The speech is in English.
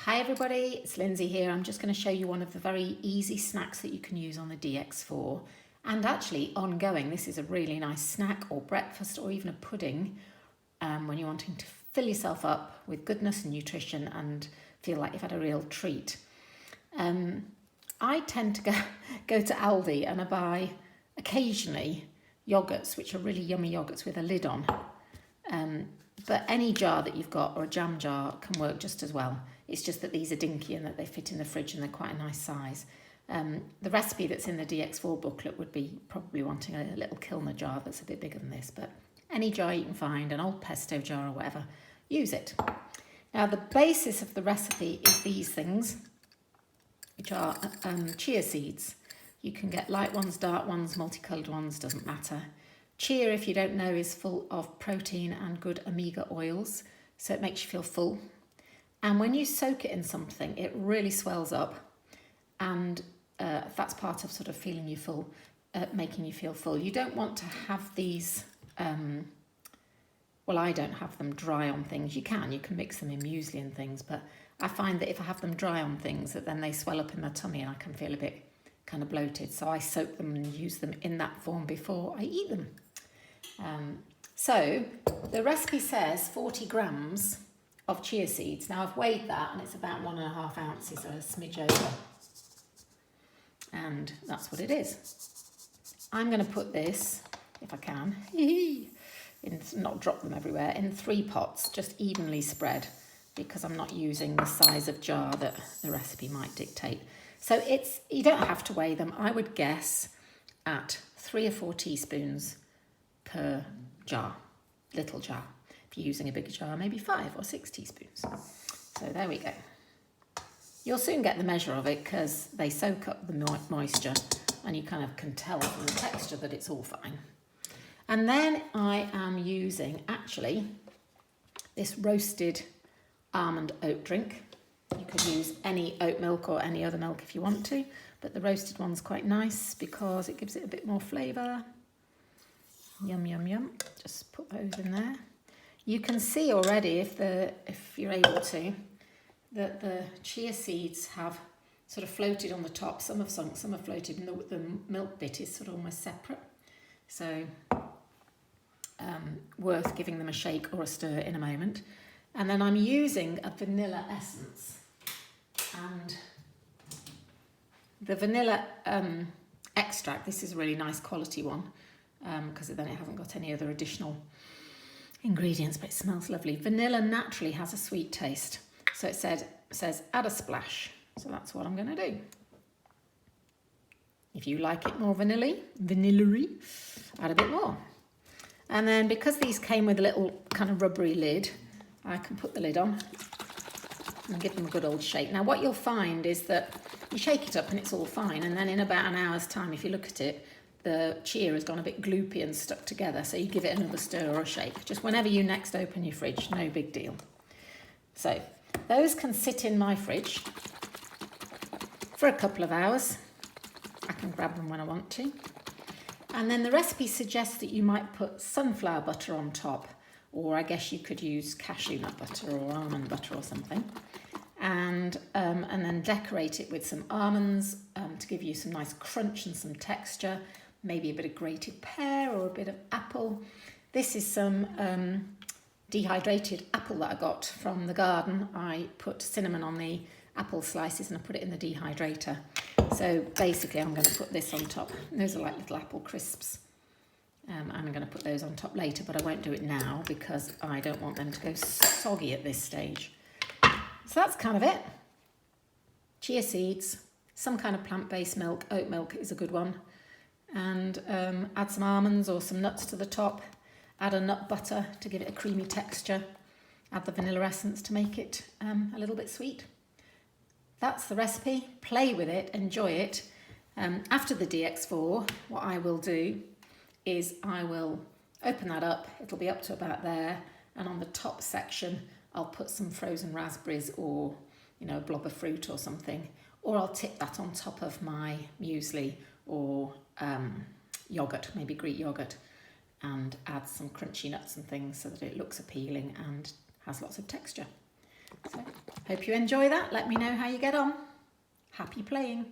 Hi everybody, it's Lindsay here. I'm just going to show you one of the very easy snacks that you can use on the DX4 and actually ongoing. This is a really nice snack or breakfast or even a pudding when you're wanting to fill yourself up with goodness and nutrition and feel like you've had a real treat. I tend to go to Aldi and I buy occasionally yogurts, which are really yummy yogurts with a lid on. But any jar that you've got or a jam jar can work just as well. It's just that these are dinky and that they fit in the fridge and they're quite a nice size. The recipe that's in the DX4 booklet would be probably wanting a little Kilner jar that's a bit bigger than this, but any jar you can find, an old pesto jar or whatever, use it. Now the basis of the recipe is these things, which are chia seeds. You can get light ones, dark ones, multicoloured ones, doesn't matter. Chia, if you don't know, is full of protein and good omega oils, so it makes you feel full. And when you soak it in something, it really swells up, and that's part of sort of feeling you full, making you feel full. You don't want to have these, well, I don't have them dry on things. You can mix them in muesli and things, but I find that if I have them dry on things, that then they swell up in my tummy and I can feel a bit kind of bloated. So I soak them and use them in that form before I eat them. So the recipe says 40 grams of chia seeds. Now I've weighed that and it's about 1.5 ounces, so a smidge over. And that's what it is. I'm going to put this, if I can, not drop them everywhere, in 3 pots, just evenly spread, because I'm not using the size of jar that the recipe might dictate. So you don't have to weigh them. I would guess at 3 or 4 teaspoons per jar, little jar. If you're using a bigger jar, maybe 5 or 6 teaspoons. So there we go. You'll soon get the measure of it because they soak up the moisture and you kind of can tell from the texture that it's all fine. And then I am using actually this roasted almond oat drink. You could use any oat milk or any other milk if you want to, but the roasted one's quite nice because it gives it a bit more flavour. Yum, yum, yum. Just put those in there. You can see already, if you're able to, that the chia seeds have sort of floated on the top. Some have sunk, some have floated, and the milk bit is sort of almost separate. So worth giving them a shake or a stir in a moment. And then I'm using a vanilla essence. And the vanilla extract, this is a really nice quality one, because then it hasn't got any other additional ingredients, but it smells lovely. Vanilla naturally has a sweet taste. So it says add a splash. So that's what I'm going to do. If you like it more vanilla-y, add a bit more. And then because these came with a little kind of rubbery lid, I can put the lid on and give them a good old shake. Now what you'll find is that you shake it up and it's all fine, and then in about an hour's time, if you look at it, the chia has gone a bit gloopy and stuck together, so you give it another stir or a shake. Just whenever you next open your fridge, no big deal. So those can sit in my fridge for a couple of hours. I can grab them when I want to. And then the recipe suggests that you might put sunflower butter on top, or I guess you could use cashew nut butter or almond butter or something. And then decorate it with some almonds to give you some nice crunch and some texture, maybe a bit of grated pear or a bit of apple. This is some dehydrated apple that I got from the garden. I put cinnamon on the apple slices and I put it in the dehydrator. So basically I'm going to put this on top. Those are like little apple crisps. I'm going to put those on top later, but I won't do it now because I don't want them to go soggy at this stage. So that's kind of it. Chia seeds, some kind of plant-based milk. Oat milk is a good one. And add some almonds or some nuts to the top. Add a nut butter to give it a creamy texture. Add the vanilla essence to make it a little bit sweet. That's the recipe. Play with it, enjoy it. After the DX4, what I will do is I will open that up. It'll be up to about there. And on the top section, I'll put some frozen raspberries or, a blob of fruit or something. Or I'll tip that on top of my muesli or yogurt, maybe Greek yogurt, and add some crunchy nuts and things so that it looks appealing and has lots of texture. So Hope you enjoy that. Let me know how you get on. Happy playing.